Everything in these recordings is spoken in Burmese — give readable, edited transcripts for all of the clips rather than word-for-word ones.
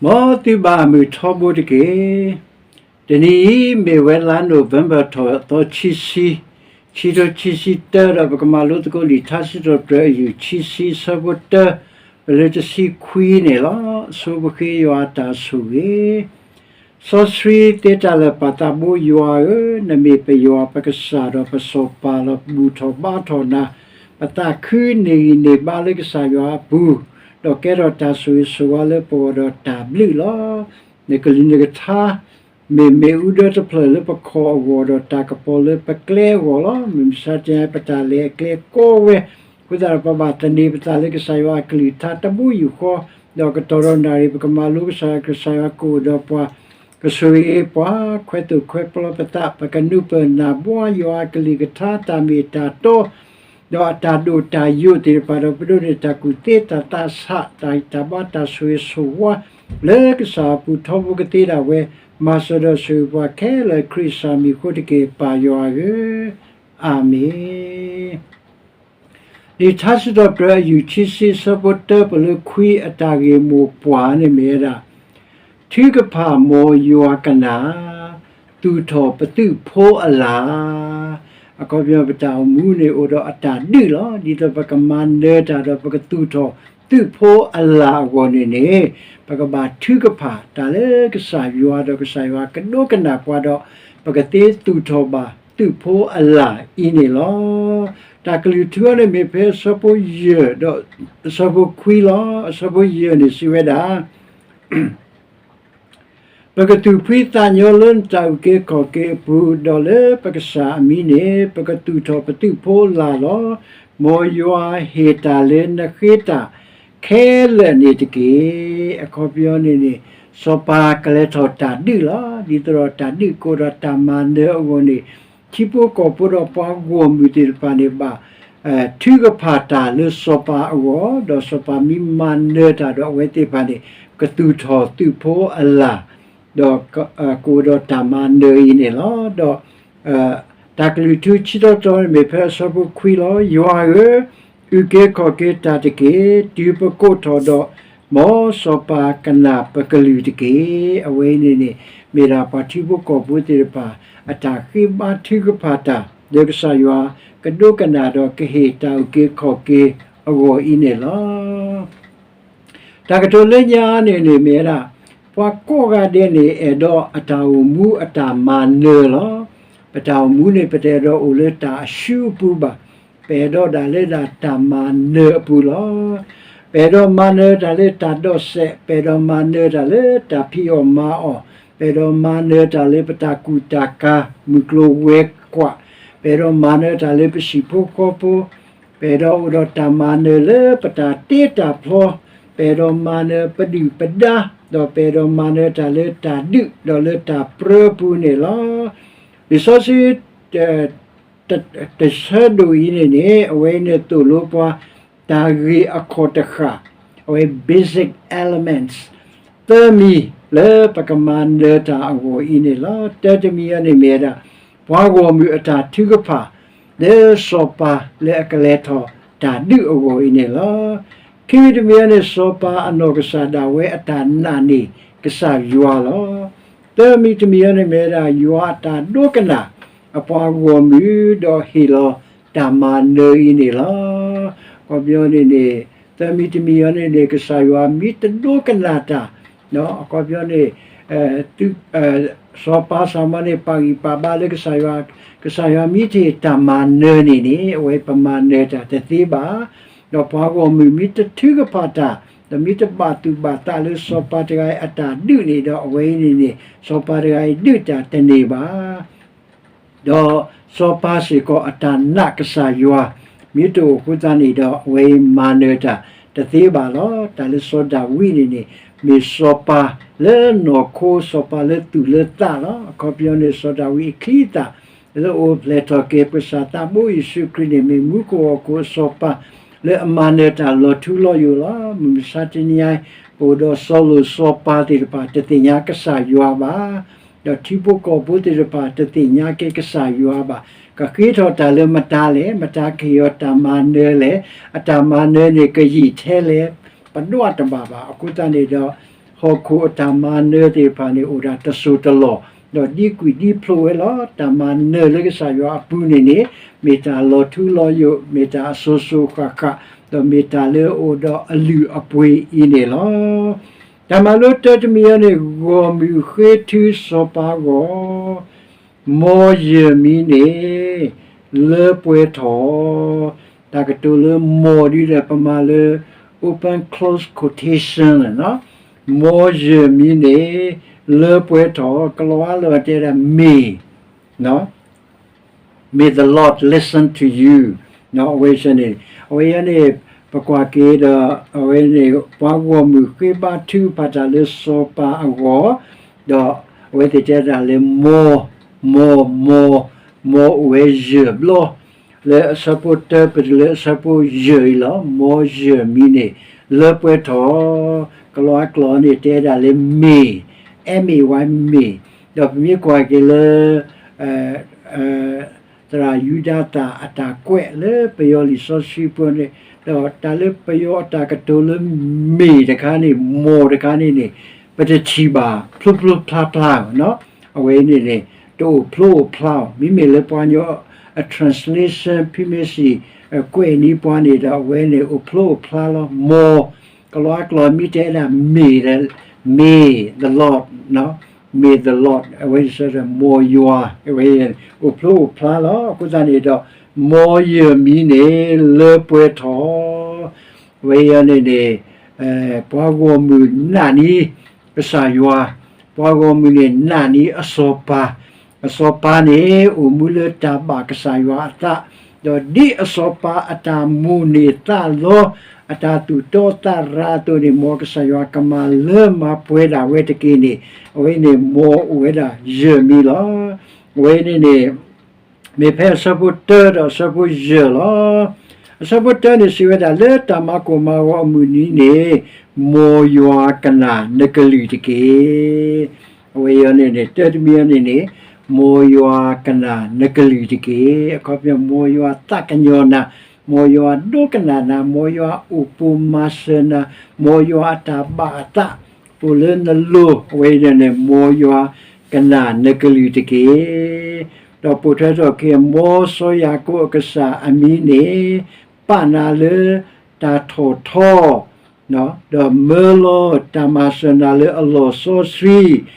မောတိဘာမီထောဘုတကေတနီမေဝဲလာနိုဗ ెంబర్တော့ချီတော့ချီစီတဲရပကမာလို့တကိုလီသရှိတော့ပြယူချီစီဆဘတ်တဘလေတစီခွီနေလားဆိုဘခေယတာဆူရေဆိုစရီတေတလပတာဘူယွာနမေပယွာပကစားတော့ပစောပါလဘူထောဘာထောနာပတာခူနေဘာလကစားယွာဘူးတော့ကဲတော့တာဆူဆိုဝါလေပေါ်တော့တာဘလီလားနေကလင်းကထားမေဥဒတ်ဖလပခေါ်ဝရတာကပေါ်လပကလေဝလာမစတဲ့ပတာလေကလေကိုဝဲခုဒါပပတနေပတာလေကဆိုင်ဝါကလီတာတဘူယူခေါ်တော့ကတော်ရနာရီပကမာလူဆာကဆိုင်ဝါကိုတော့ပွားကဆွေပွားခွဲ့သူခွဲ့ပလပတာပကနုပနာဘွားယောကလီကတာတာမီတာတော့တော့တာဒိုတာယုတေပါတော့ပဒိုတာကုတေတာတာဆာတိုင်တဘတာဆွေဆိုဝါလေကစားပူထောဘကတေတာဝဲမာစဒဆူဘခဲလခရစ်စာမီခုတကေပါယောရေအာမင်ဒီသတ်တော်ပြယူချီစီစဘတ်တပလခွီအတာဂေမူပွားနေမေရာထိကဖာမောယောကနာသူထောပတုဖိုးအလားအကောပြောပတောင်မူနေဩတော့အတာတိလောဒီတော့ပကမန်နေတာတော့ပကသူထောသူဖိုးအလားကိုနေပကဘာထုကဖာတာလေကစားယောတော့ကစားယောကဒိုကနာပွားတော့ပကတိသူထောပါသူဖိုးအလားအင်းနေလောတာကလူထွန်းနေမေဖစပိုရတော့စပိုခွီလောစပိုရနေစီဝဲတာပကတူဖိတညောလွန်တောက်ကေကောကေဘူဒေါ်လေပကစာအမီနေပကတူထောပတုဖိုးလာလောမောယောဟေတာလေနခေတာခဲလနေတကေအခေါ်ပြောနေစောပါကလေထောတာဒီလားဒီတော့တာဒီကိုရတာမန်ဒေအဝနေချိပိုကောပရပါဂဝမီတေပနေပါထုကဖာတာလစောပါအဝဒေါ်စောပါမီမန်နေတာတော့ဝဲတေပါနေကတူထောသူဖိုးအလာတော့ကိုရတာမန်နေနေလားတော့တာကလူသူချီတော့မေဖဆဘခွီလောယောဥကေခောကေတာတကေဒီပကိုထောတော့မောစောပါကနာပကလူတကေအဝဲနေမေရာပါတိဘကိုဘူတေပါအတာခိဘာတိကဖာတာဒေကဆာယောကဒုကနာတော့ကေဟေတာဥကေခောကေအဝအင်းနေလားတာကတိုလညာနေမေရာပွားကိုကတဲ့နေအဲ့တော့အတာဝမူအတာမာနေလောပတောင်မူနေပတဲ့တော့ဦးလေတာရှုပူပါပေတော့ဒါလေတာတမနေပူလောပေတော့မနေတာလေတာတော့ဆက်ပေတော့မနေတာလေတာဖီအောမာအောပေတော့မနေတာလေပတာကူတာကာမီကလိုဝဲကွာပေတော့မနေတာလေပစီဖိုကောပူပေတော့ဦးတော့တမနေလေပတာတေတာဖလောပေတော့မနေပဒီပဒါတော့ပေတော့မနေတာလေတာဒုတော့လေတာပရပူနေလောဒီဆိုစီတဆဒူရင်းနေအဝဲနေတူလို့ပွားတာဂီအခေါ်တခါအဝဲ basic elements တမီလေပကမန်ဒေတာအဝအင်းနေလားတတမီရနေမေတာဘွားကိုမြအတာထုကဖာလေစောပါလေအကလေထောတာဒုအဝအင်းနေလားခိတမီရနေစောပါအနောကစားတာဝဲအတာနာနေကစားယွာလောတမီတမီရနေမေတာယွာတာဒုကနာအပွားကိုမြတော့ဟီလောတာမနေနေလားကိုပြောနေတမီတမီရနေကစားယွာမိတဒုကနာတာနော်ကိုပြောနေသူစောပါစမနေပါဂီပါဘာလေကစားယွာမိတေတာမနေအဝဲပမာနေတာတတိပါတော့ပွားကိုမြမိတထုကပါတာတမိတပါတူပါတာလေစောပါတကဲအတာဒုနေတော့အဝဲနေစောပါတကဲဒုတာတနေပါတော့စောပါစီကိုအတာနကစားယွာမြေတို့ခုသနေတော့ဝေမာနေတာတသေးပါလောဒါလည်းစောတာဝိနေမေစောပါလဲနော်ကိုစောပါလဲတူလဲတာလောခေါ်ပြောနေစောတာဝိခိတာလဲအိုပလက်တော့ကေပစာတာမူယေရှုခရစ်နေမေမူကိုစောပါလဲအမနေတာလောထူလောယူလာမစတင်ညိုင်ပိုတော့ဆောလိုစောပါတိပါတတိညာကစားယွာပါတော့တိပုကောဘုတိရပါတတိညာကေကစားယွာပါကခေထောတာလေမတာလေမတာခေယောတမနေလေအတမနေနေကကြီးထဲလေပနွတ်တပါပါအခုတနေတော့ဟ hoku tamane de pani ura tasutalo do di qui di ploelo tamane le sa yo apune ne meta lo tu lo yo meta soso kaka do meta le odo alu apwe ine lo tamalo te mi ne go mi tu so pa go mo ye mi ne le pwe tho ta ka tu le mo di le pa ma le open close quotation no mo je mi ne le pwe tho klo lo te da me no may the Lord listen to you no we ne we ne pa kwa ke da we ne pa wo mu ke ba tu pa ta le so pa ago do we te da le mo we je blo le supporter pe le support je la mo je mi ne le pwe tho klo ne te da le me me do mi kwa ke le tra yudata ata kwe le pe yo li so shi po ne do ta le pe yo ta ka to le me de ka ni mo de ka ni ne pe te chi ba plu pla no awe ni ne to plow mi me le po yo a translation pi me si kwe ni po ni da we ne o pla lo mo klo mi te da me the Lord no may the Lord we said more you are we o pla lo ku sa ni do more you mi ne le pwe tho we ne pa go mu na ni sa yo pa go mu ne na ni asopa ne o mu le ta ba ka sa yo ta do di asopa ata mu ne ta lo ata tu to ta ra to ni mo ka sa yo ka ma le ma pwe da we te ki ni we ne mo we da je mi lo we ne me pe saboteur do sabo je lo saboteur ni si we da le ta ma ko ma wa mu ni ne mo yo ka na ne ka li te ki we yo ne te mi ne mo yo ka na ne ka li te ki ko pya mo yo ta ka nyo na mo yo do ka na mo yo upu masena mo yo ata ba ta pu le na lo we ne mo yo ka na ne ka li te ki do pu ta so ke mo so ya ko ka sa ami ne pa na le ta tho no the merlo tamasana le allo so sri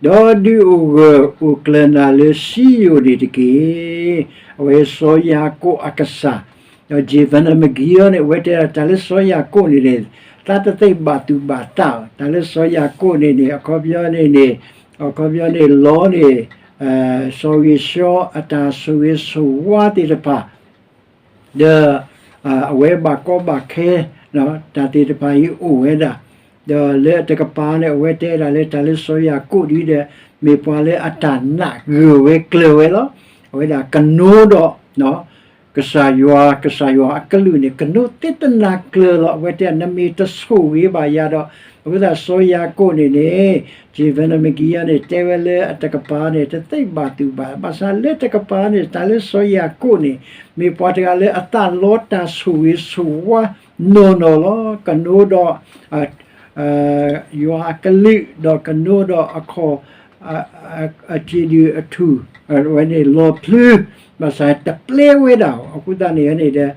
do di u klena le si u di ki we so ya ko akasa do jivana magio ne we ta le so ya ko ni ne ta te ba tu ba ta le so ya ko ni ne akobyo ne lo ne so we show ata so we so wa ti pa the we ba ko ba ke no ta ti pa yu we da the le te ka pa ne we te da le ta le so ya ku di de me pa le ata na gu we kle we lo we da kanu do no ka sa yo ka lu ne kanu te ta na kle lo we te na me ta su we ba ya do we da so ya ku ne ji ve na me gi ya ne te we le ata ka pa ne te te ba tu ba sa le te ka pa ne ta le so ya ku ne me pa te ga le ata lo ta su we su wa no lo kanu do you are kali do kanu do ako a ji du a tu when they lo plu ma sa ta ple we da aku da ne de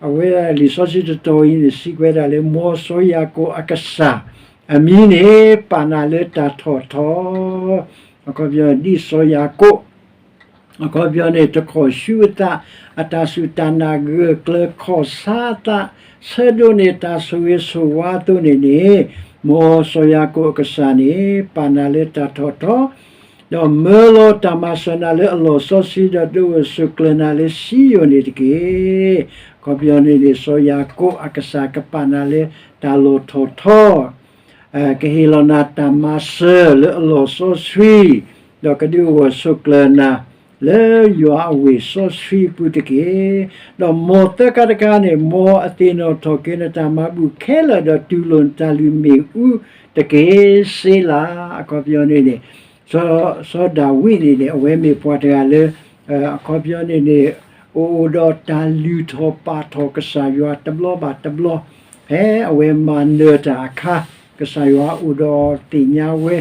we li so si to in si we da le mo so ya ko akasa ami ne pa na le ta tho ako bia di so ya ko ako bia ne to ko shu ta ata su ta na ge kle ko sa ta se do ne ta so we so wa to ne mo so ya ko ka sa ni pa na le ta tho do merlo tamasana le lo so si da do su klena le si yo ne ki ko bia ne so ya ko akasa ka pa na le ta lo tho ke hilona tamase le lo so sui do ka du su klena le yo awe so sui putike do mo te ka ne mo atino to ke na tamabu kela do tulon talu me u te ke se la ko bia ne so da wi ne we me pote ale ko bia ne o do talu to pa to ka sa yo tablo he we man ne ta ka ကဆာယွာဥတော်တင်ညာဝဲ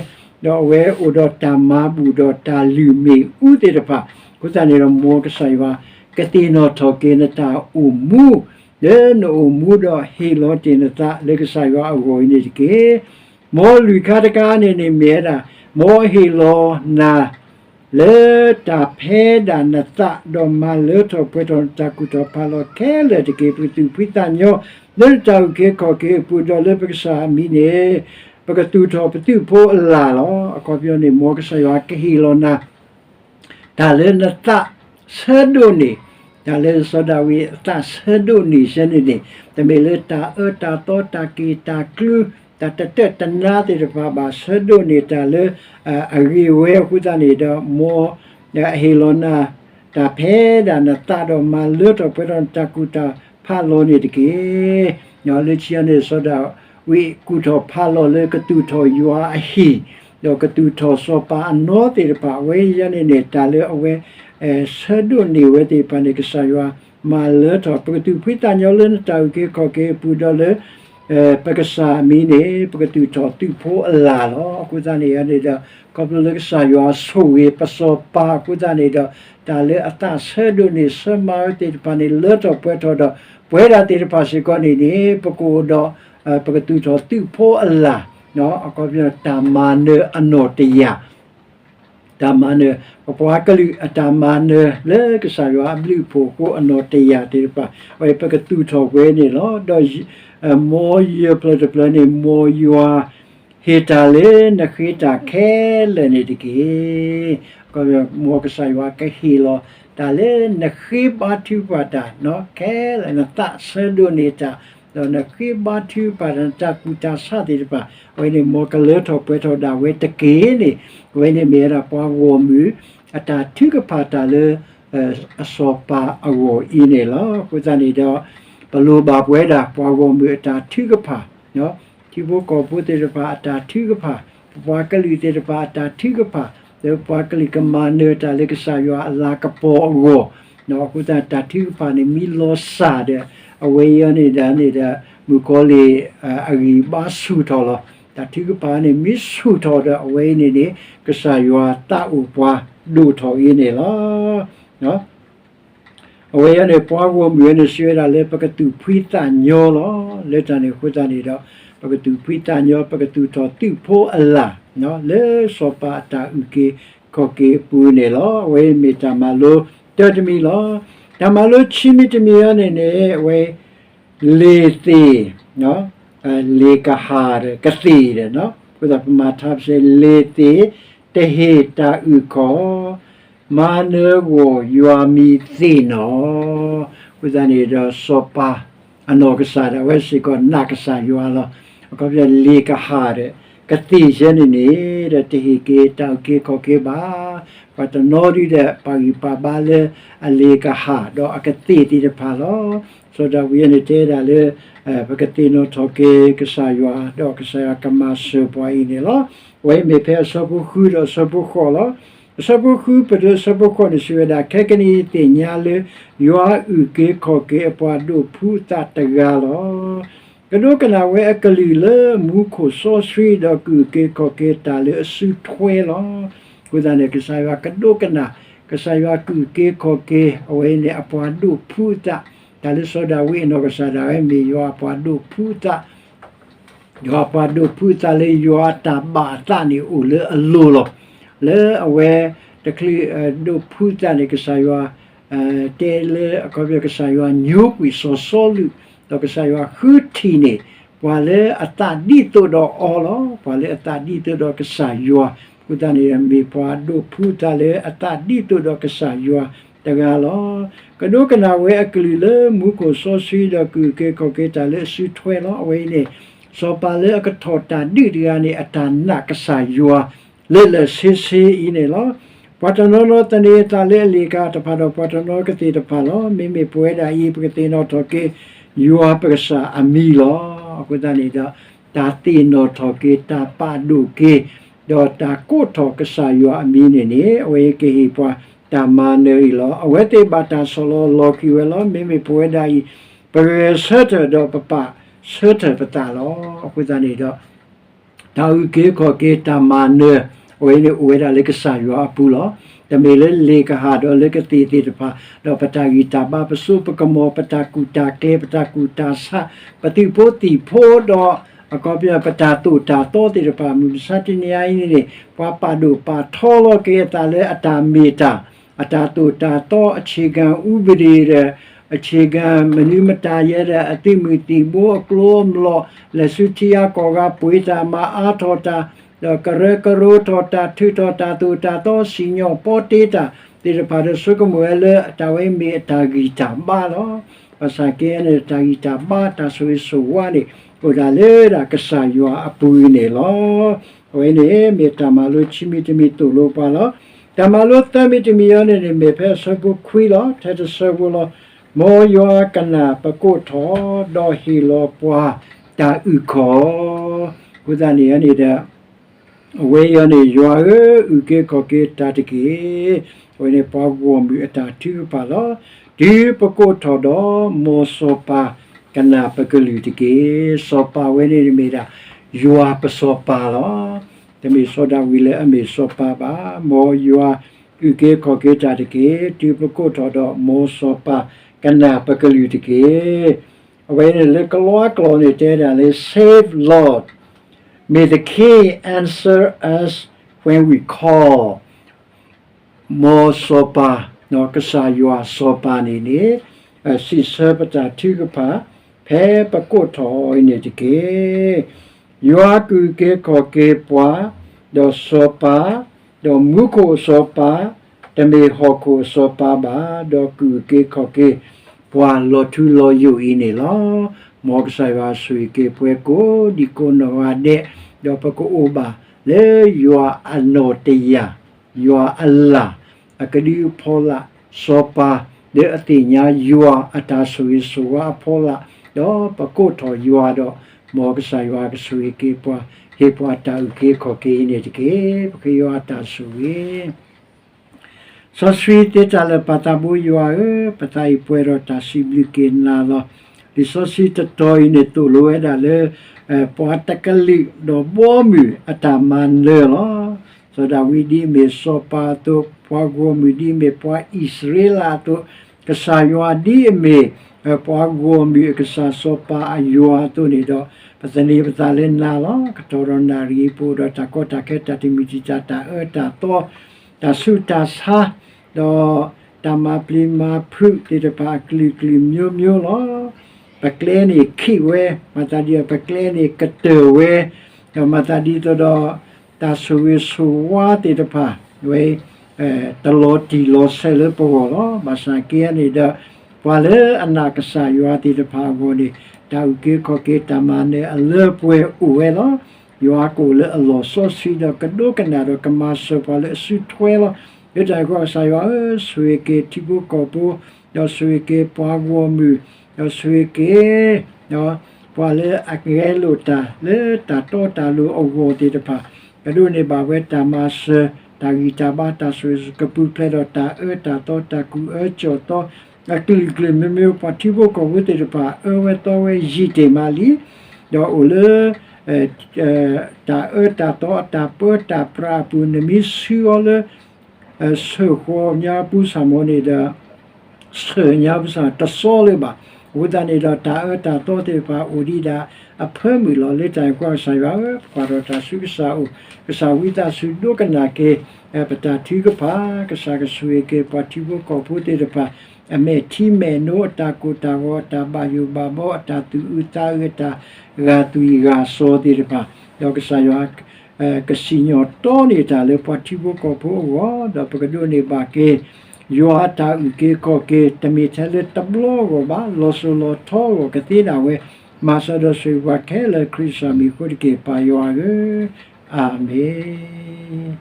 တော့ဝဲဥတော်တမဘူတော်တာလူမီဥတေတဖကုသနေတော့မောကဆာယွာကတိနောထောကေနတာဥမူလေနိုမူတော့ဟေလောတင်နတာလေကဆာယွာအဝိနေကေမောလူခါတကားနေမြဲတာမောဟေလောနာလေတာဖဲဒါနတဒေါ်မလေထောပွေတော်တကူတော်ဖာလောခဲလေတကေပုတူပိတညောလေတောက်ကေခောကေပူတော်လေပက္ခာမီနေပကတူတော်ပတူဖိုးလာလောအကောပြောနေမောကဆယောကဟီလောနာဒါလေနတဆဒိုနေဒါလေစဒဝီတဆဒိုနေစနေနေတမေလေတာတာတောတာကီတာကလူတတနာတေရပါဘာဆဒိုနေတာလေအရီဝဲခုတနေတော့မောဟီလောနာတာဖဲဒါနတာတော့မလွတ်တော့ပြတော့တကူတာဖာလောနေတကေညောလေချီနေစဒဝီကူတော်ဖာလောလေကတူတော်ယူအဟီတော့ကတူတော်စောပါအနောတေရပါဝဲရနေနေတာလေအဝဲဆဒိုနေဝဲတေပနိကဆာယွာမလွတ်တော့ပကတူဖိတညောလေတောက်ကေခောကေပူတော်လေပကဆာမီနေပကတူတော်တူဖိုးအလာလောကုသနေရတဲ့ကပလကဆာယောဆိုဝေပစောပါကုသနေတဲ့ဒါလေအတဆဲဒုနေစမာတေပနိလောတော့ပွဲတော်တော့ပွဲရတဲ့ပါစီကောနေနေပကိုတော့ပကတူတော်တူဖိုးအလာနော်အကောပြတာမာနေအနောတယတာမာနေပပွားကလူအတာမာနေလေကဆာယောအဘလူဖိုကိုအနောတယတေပါဝေပကတူတော်ဝဲနေလောတော့မောရပလတပလနေမောယွာဟေတာလေနခိတာခဲလေနေတကေကောမောကဆိုင်ဝါကဟီလောတာလေနခိဘာတူပါတာနော်ခဲလေနတဆဒိုနေတာတော့နခိဘာတူပါတာကူတာစတဲ့ပါဝိနေမောကလေထောပွဲထောဒါဝဲတကေနေဝိနေမေရာပွားဝမူအတာထုကပါတာလေအစောပါအဝအင်းနေလောကုသနေတော့ဘလိုပါပွဲတာပွားကုန်ပြီးအတာထုကဖာနော်ဒီဘကောပုတေတပါအတာထုကဖာပွားကလေးတေတပါအတာထုကဖာဒီပွားကလေးကမနေတာလေကဆာယောအလာကပေါ်ရောနော်ကုသတာထုကဖာနေမီလောစာတဲ့အဝေးရနေတဲ့မူကောလီအဂီဘာဆူတော်လောတာထုကဖာနေမီဆူတော်တဲ့အဝေးနေကဆာယောတာဥပွားဒူတော်ရင်းနေလောနော်အဝေးရနေပွားဖို့မြွေးနေရွှဲတာလေပကတူဖိတညောလောလက်တန်နေခွတ်တနေတော့ပကတူဖိတညောပကတူတော်တူဖို့အလားနော်လေစောပါတာဥကေခောကေပူနေလောဝေးမီတမလိုတတမီလောတမလိုချီမီတမီရနေနေဝေးလေသေးနော်လေကဟာရကတိရနော်ဘုရားပမာထပ်စေလေသေးတဟေတာဥခောမာနေကိုယွာမီသိနော်ဝိဇာနေတော့စောပါအနောကစားတဲ့ဝဲစီကနာကစားယွာလောအကောပြလေကဟာတဲ့ကတိရနေနေတဲ့တဟိကေတောက်ကေခောကေပါပတနောရီတဲ့ပါဂီပါပါလေအလေကဟာတော့အကတိတိတဖာလောဆိုတော့ဝိနေတဲ့ဒါလေပကတိနောထောကေကစားယွာတော့ကစားကမဆောပွားနေလောဝဲမေဖဲဆောဘူးခူတော့ဆောဘူးခေါ်လောစပုခုပဒစပုခုနေဆွေတာခဲကနီတင်ညာလေယွာဥကေခောကေအပွားတို့ဖူတာတဂါလောကဒုကနာဝဲအကလီလေမူခိုဆောဆွေဒကူကေခောကေတာလေအစုထွဲလောကုသနေကစားရကဒုကနာကစားရကူကေခောကေအဝဲနေအပွားတို့ဖူတာတာလေစောဒဝေနောကစားဒါမီယွာအပွားတို့ဖူတာယွာအပွားတို့ဖူတာလေယွာတာဘာတာနေဦးလေအလိုလောလေအဝဲတကလီဒိုဖူတန်ကဆာယောတဲလေအကောပြကဆာယောညိုကွီဆိုဆိုလူတော့ကဆာယောခူတီနေဘာလေအတာဒီတိုတော့အော်လောဘာလေအတာဒီတိုတော့ကဆာယောဖူတန်နေမေပွားဒိုဖူတလေအတာဒီတိုတော့ကဆာယောတကလောကဒုကနာဝဲအကလီလေမူကိုဆိုစီဒကူကေကိုကေတလေစီထွဲလောအဝဲနေစောပါလေအကထောတာဒီဒီကနေအတာနကဆာယောလေလေစီစီအင်းလောပတနောနောတနေတာလေလီကတဖာတော့ပတနောကတိတဖာလောမိမိပွဲတာဤပကတိနောထောကေယူအပကဆာအမီလောအခုတနေတာတာတိနောထောကေတာပါဒုကေဒေါ်တာကိုထောကဆာယူအမီနေနေအဝေကေဟိပွားတာမနေလောအဝေတေဘတာဆလောလောကီဝဲလောမိမိပွဲတာဤပရေဆတ်တော့ပပဆတ်ပတာလောအခုတနေတော့ ta u ke ko ke ta ma ne we ne we da le ka sa yo apu lo te me le ka ha do le ka ti te pa do pata gi ta ba pa su pa ka mo pata ku ta ke pata ku ta sa pati po ti po do a ko pia pata tu ta to ti pa mu sa ti ni ai ni pa pa do pa tho lo ke ta le ata me ta ata tu ta to a chi ga u bi de a chi ga menu mata ye da a ti mu ti bo klo lo le su ti ya ko ga pui ta ma a tho ta do ka re ka ro tho ta thu tho ta tu ta to si nyo po ti ta ti pa de su ko mo le ta we me ta gi ta ba lo pa sa ke ne ta gi ta ba ta su su wa ni ko da le da ka sa yo a pu ne lo we ne me ta ma lo chi mi ti mi tu lo pa lo ta ma lo ta mi ti mi yo ne me pe so bu kwi lo ta de so bu lo mo yo ka na pa ko tho do hi lo pa ta u ko ko da ni ani da we yo ne yo u ke ko ke ta ti ke we ne pa go mi ta tu pa lo di pa ko tho do mo so pa ka na pa ka lu ti ke so pa we ne me da yo pa so pa lo te mi so da wi le a me so pa ba mo yo u ke ko ke ta ti ke di pa ko tho do mo so pa ka na pa ka lu ti ke we ne le ka lo ne te da le save Lord. May the King answer us when we call. Mo sopa no kasa yua sopa ni ni si sepata tigapa pe pa ko tho ni ti ke yua ku ke ko ke pwa do sopa do mu ko sopa te me ho ko sopa ba do ku ke ko ke pwa lo tu lo yu ini lo mo kasa wa sui ke pwe ko di ko no wa de do pa ko oba le yua anotia yua Allah akadi pola sopa de atinya yua atasui suwa pola do pa ko tho yua do mo ka sai wa ka sui ke pa he pa ta ke ko ke ni ke ke yua ta sui so sui te ta le patabu yua patai puero ta siblike na lo di so si te toi ne tu lo da le po ta kali do bo mi ataman le lo so da we di me sopa tu po go mi di me po Israel tu ke sa yo di me po go mi ke sa sopa ayo tu ni do patani patalen na lo ke toron na ri pu do ta ko ta ke ta ti mi ti ta ta to ta su ta sa do ta ma pli ma pru ti de pa kli kli myo myo lo pa kle ni ki we ma ta di pa kle ni ke te we ma ta di to do ta su wa ti de pa we ta lo ti lo se le po lo ma sa ke ni da pa le ana ka sa yo ti de pa go ni ta u ke ko ke ta ma ne a le pwe u we lo yo a ko le a lo so si da ka do ka na do ka ma so pa le su twe lo e ta ko sa yo su ke ti bu ko bu yo su ke pa go mu yo su ke yo pa le a ke lo ta le ta to ta lo o go ti de pa ka do ne ba we ta ma se ta gi ta ba ta su ka pu ple do ta ta to ta ku cho to a kli me me pa ti bo ko we te pa we to we ji te mali do o le ta ta to ta po ta pra pu ne mi su o le se ho nya pu sa mo ne da se nya pu sa ta so le ba wo da ne da ta to te pa o di da a phe mi lo le tai kwa sa ya kwa ro ta su sa o ka sa wi ta su do ka na ke pa ta ti ka pa ka sa ka su ke pa ti bo ko pu te pa a me ti me no ta ko ta wo ta ba yu ba bo ta tu u ta ta ga tu i ga so te pa do ka sa ya ka sinyo to ni ta le pa ti bo ko pu wo da pa ka do ni ba ke yo ata u ke ko ke ta mi ta le ta blo go ba lo so lo to go ka ti na we ma sa do su wa ke le krisa mi ko ke pa yo a amen